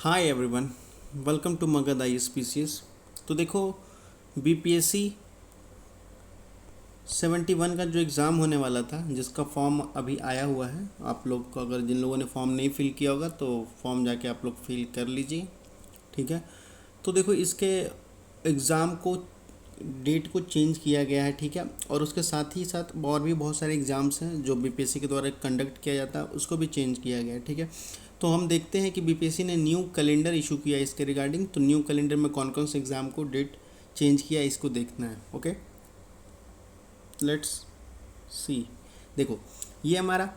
Hi everyone, welcome to Magadh ISPCS। तो देखो, BPSC 71 का जो एग्ज़ाम होने वाला था, जिसका फॉर्म अभी आया हुआ है। आप लोग को, अगर जिन लोगों ने फॉर्म नहीं फिल किया होगा तो फॉर्म जाके आप लोग फिल कर लीजिए, ठीक है। तो देखो, इसके एग्ज़ाम को डेट को चेंज किया गया है, ठीक है। और उसके साथ ही साथ और भी बहुत सारे एग्ज़ाम्स हैं जो BPSC के द्वारा कंडक्ट किया जाता है, उसको भी चेंज किया गया है, ठीक है। तो हम देखते हैं कि BPSC ने न्यू कैलेंडर इशू किया है इसके रिगार्डिंग। तो न्यू कैलेंडर में कौन कौन से एग्ज़ाम को डेट चेंज किया है, इसको देखना है। Okay, let's see. देखो, ये हमारा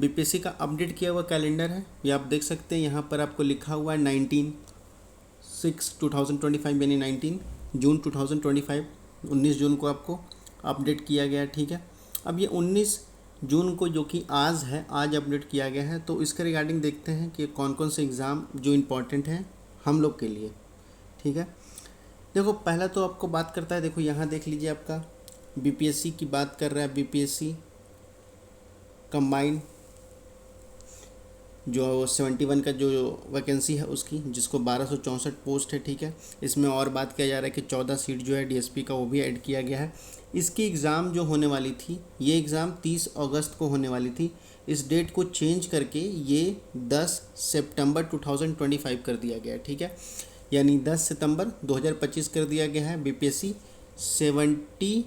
BPSC का अपडेट किया हुआ कैलेंडर है। ये आप देख सकते हैं, यहाँ पर आपको लिखा हुआ है 19/6/2025, यानी 19 जून 2025, 19 जून को आपको अपडेट किया गया है, ठीक है। अब ये 19 जून को, जो कि आज है, आज अपडेट किया गया है। तो इसके रिगार्डिंग देखते हैं कि कौन कौन से एग्ज़ाम जो इम्पोर्टेंट हैं हम लोग के लिए, ठीक है। देखो, पहला तो आपको बात करता है, देखो यहाँ देख लीजिए, आपका BPSC की बात कर रहा है। BPSC कंबाइंड जो 71 का जो वैकेंसी है उसकी, जिसको 1264 पोस्ट है, ठीक है। इसमें और बात किया जा रहा है कि 14 सीट जो है DSP का, वो भी ऐड किया गया है। इसकी एग्ज़ाम जो होने वाली थी, ये एग्ज़ाम 30 अगस्त को होने वाली थी। इस डेट को चेंज करके ये 10 सितंबर 2025 कर दिया गया है, ठीक है। यानी 10 सितंबर 2025 कर दिया गया है। BPSC 71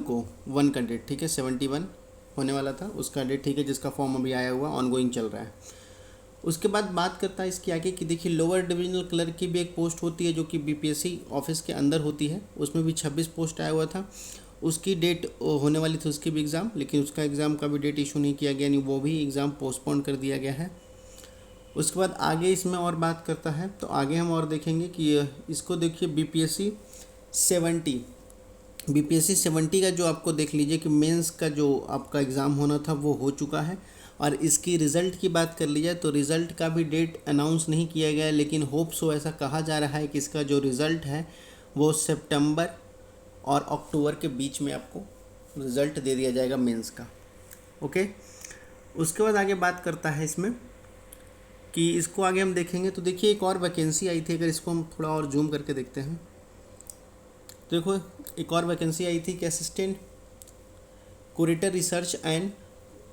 को, 1 का डेट, ठीक है, 71 होने वाला था उसका डेट, ठीक है, जिसका फॉर्म अभी आया हुआ, ऑनगोइंग चल रहा है। उसके बाद बात करता है इसके आगे कि देखिए, लोअर डिविजनल क्लर्क की भी एक पोस्ट होती है जो कि BPSC ऑफिस के अंदर होती है। उसमें भी 26 पोस्ट आया हुआ था। उसकी डेट होने वाली थी, उसकी भी एग्ज़ाम, लेकिन उसका एग्ज़ाम का भी डेट इशू नहीं किया गया, नहीं, वो भी एग्ज़ाम पोस्टपोन कर दिया गया है। उसके बाद आगे इसमें और बात करता है, तो आगे हम और देखेंगे कि इसको देखिए, BPSC 70 का जो आपको देख लीजिए कि मेंस का जो आपका एग्ज़ाम होना था वो हो चुका है। और इसकी रिज़ल्ट की बात कर ली जाए तो रिज़ल्ट का भी डेट अनाउंस नहीं किया गया है, लेकिन होप सो, ऐसा कहा जा रहा है कि इसका जो रिज़ल्ट है वो सितंबर और अक्टूबर के बीच में आपको रिज़ल्ट दे दिया जाएगा मेंस का। ओके, उसके बाद आगे बात करता है इसमें कि इसको आगे हम देखेंगे। तो देखिए, एक और वैकेंसी आई थी, अगर इसको हम थोड़ा और जूम करके देखते हैं, देखो एक और वैकेंसी आई थी कि assistant curator research and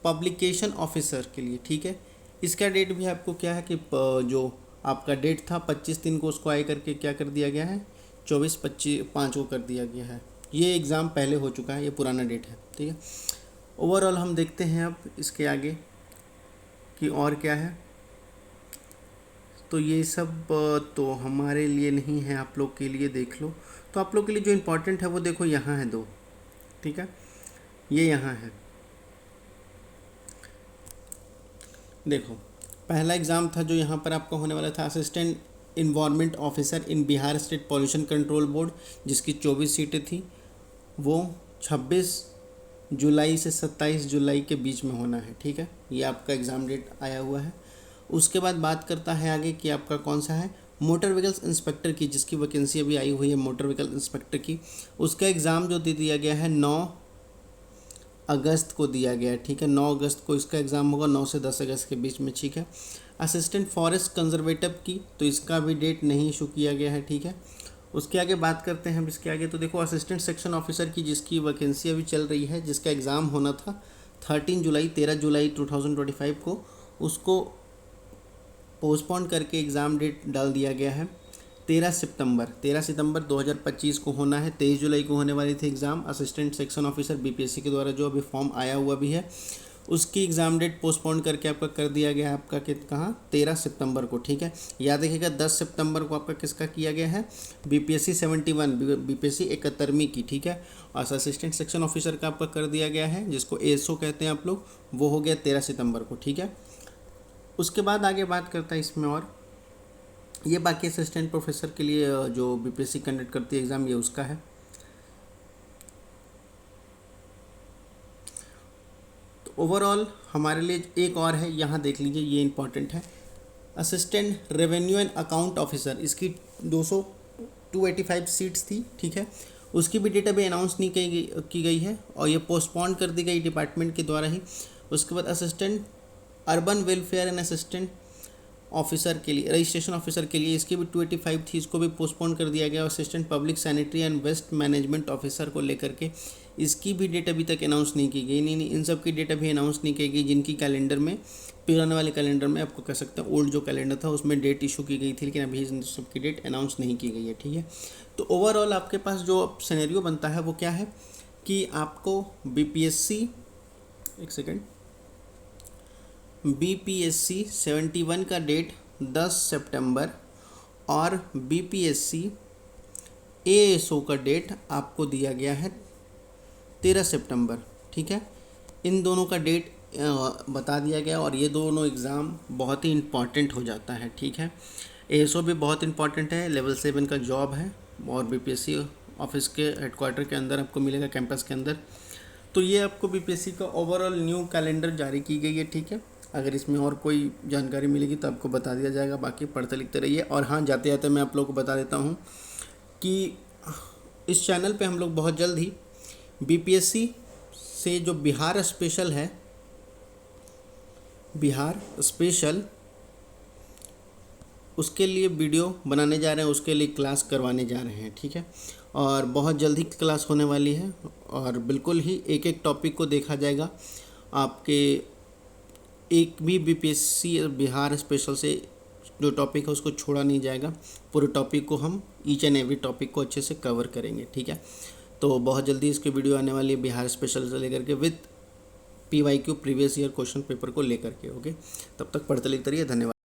publication officer के लिए, ठीक है। इसका डेट भी आपको क्या है कि जो आपका डेट था 25 दिन को, उसको आए करके क्या कर दिया गया है, 24/5 को कर दिया गया है। ये एग्ज़ाम पहले हो चुका है, ये पुराना डेट है, ठीक है। ओवरऑल हम देखते हैं अब इसके आगे कि और क्या है। तो ये सब तो हमारे लिए नहीं है, आप लोग के लिए देख लो। तो आप लोग के लिए जो इम्पोर्टेंट है वो देखो, यहाँ है 2, ठीक है, ये यहाँ है। देखो, पहला एग्ज़ाम था जो यहाँ पर आपका होने वाला था, assistant environment officer in Bihar state pollution control board, जिसकी 24 सीटें थी। वो 26 जुलाई से 27 जुलाई के बीच में होना है, ठीक है। ये आपका एग्ज़ाम डेट आया हुआ है। उसके बाद बात करता है आगे कि आपका कौन सा है, मोटर व्हीकल्स इंस्पेक्टर की, जिसकी वैकेंसी अभी आई हुई है मोटर व्हीकल इंस्पेक्टर की। उसका एग्ज़ाम जो दे दिया गया है 9 अगस्त को दिया गया है, ठीक है। 9 अगस्त को इसका एग्ज़ाम होगा, 9 से 10 अगस्त के बीच में, ठीक है। असिस्टेंट फॉरेस्ट कंजर्वेटिव की, तो इसका भी डेट नहीं इशू किया गया है, ठीक है। उसके आगे बात करते हैं हम इसके आगे। तो देखो, असिस्टेंट सेक्शन ऑफिसर की, जिसकी वैकेंसी अभी चल रही है, जिसका एग्ज़ाम होना था 13 जुलाई 2025 को, उसको पोस्टपोन करके एग्ज़ाम डेट डाल दिया गया है 13 सितंबर 2025 को होना है। 23 जुलाई को होने वाली थी exam. Assistant section officer BPSC के द्वारा जो अभी फॉर्म आया हुआ भी है, उसकी एग्ज़ाम डेट पोस्टपोन करके आपका कर दिया गया है, आपका कहाँ, 13 सितंबर को, ठीक है। याद रखिएगा, 10 सितंबर को आपका किसका किया गया है, BPSC 71, BPSC 71वीं की, ठीक है। और असिस्टेंट सेक्शन ऑफिसर का आपका कर दिया गया है, जिसको ASO कहते हैं आप लोग, वो हो गया 13 सितंबर को, ठीक है। उसके बाद आगे बात करता है इसमें, और ये बाकी असिस्टेंट प्रोफेसर के लिए जो BPSC कंडक्ट करती है एग्ज़ाम, ये उसका है। तो ओवरऑल हमारे लिए एक और है, यहाँ देख लीजिए, ये इंपॉर्टेंट है, assistant revenue and account officer. इसकी 285 सीट्स थी, ठीक है। उसकी भी डेट अभी अनाउंस नहीं की गई है, और ये पोस्टपोन कर दी गई डिपार्टमेंट के द्वारा ही। उसके बाद assistant urban welfare and assistant officer के लिए, रजिस्ट्रेशन ऑफिसर के लिए इसकी भी 285 थी, इसको भी पोस्टपोन कर दिया गया। Assistant public sanitary and waste management officer को लेकर के इसकी भी डेट अभी तक अनाउंस नहीं की गई। नहीं, इन सब की डेट अभी अनाउंस नहीं की गई जिनकी कैलेंडर में, पुराने वाले कैलेंडर में आपको कह सकते हैं, ओल्ड जो कैलेंडर था उसमें डेट इशू की गई थी, लेकिन अभी इन सब की डेट अनाउंस नहीं की गई है। ठीक है, तो ओवरऑल आपके पास जो सिनेरियो बनता है वो क्या है कि आपको बीपीएससी, एक सेकेंड, बीपीएससी 71 का डेट 10 सितंबर और बीपीएससी एएसओ का डेट आपको दिया गया है 13 सितंबर। ठीक है, इन दोनों का डेट बता दिया गया और ये दोनों एग्ज़ाम बहुत ही इम्पॉर्टेंट हो जाता है। ठीक है, एएसओ भी बहुत इम्पॉर्टेंट है, लेवल 7 का जॉब है और बीपीएससी ऑफिस के हेडक्वार्टर के अंदर आपको मिलेगा, कैंपस के अंदर। तो ये आपको बीपीएससी का ओवरऑल न्यू कैलेंडर जारी की गई है। ठीक है, अगर इसमें और कोई जानकारी मिलेगी तो आपको बता दिया जाएगा, बाकी पढ़ते लिखते रहिए। और हाँ, जाते जाते मैं आप लोगों को बता देता हूँ कि इस चैनल पे हम लोग बहुत जल्द ही बीपीएससी से जो बिहार स्पेशल है, बिहार स्पेशल, उसके लिए वीडियो बनाने जा रहे हैं, उसके लिए क्लास करवाने जा रहे हैं। ठीक है, और बहुत जल्द ही क्लास होने वाली है और बिल्कुल ही एक एक टॉपिक को देखा जाएगा। आपके एक भी बीपीएससी बिहार स्पेशल से जो टॉपिक है उसको छोड़ा नहीं जाएगा, पूरे टॉपिक को हम ईच एंड एवरी टॉपिक को अच्छे से कवर करेंगे। ठीक है, तो बहुत जल्दी इसकी वीडियो आने वाली है बिहार स्पेशल से लेकर के with PYQ previous year question paper को लेकर के। ओके, तब तक पढ़ते लिखते रहिए। धन्यवाद।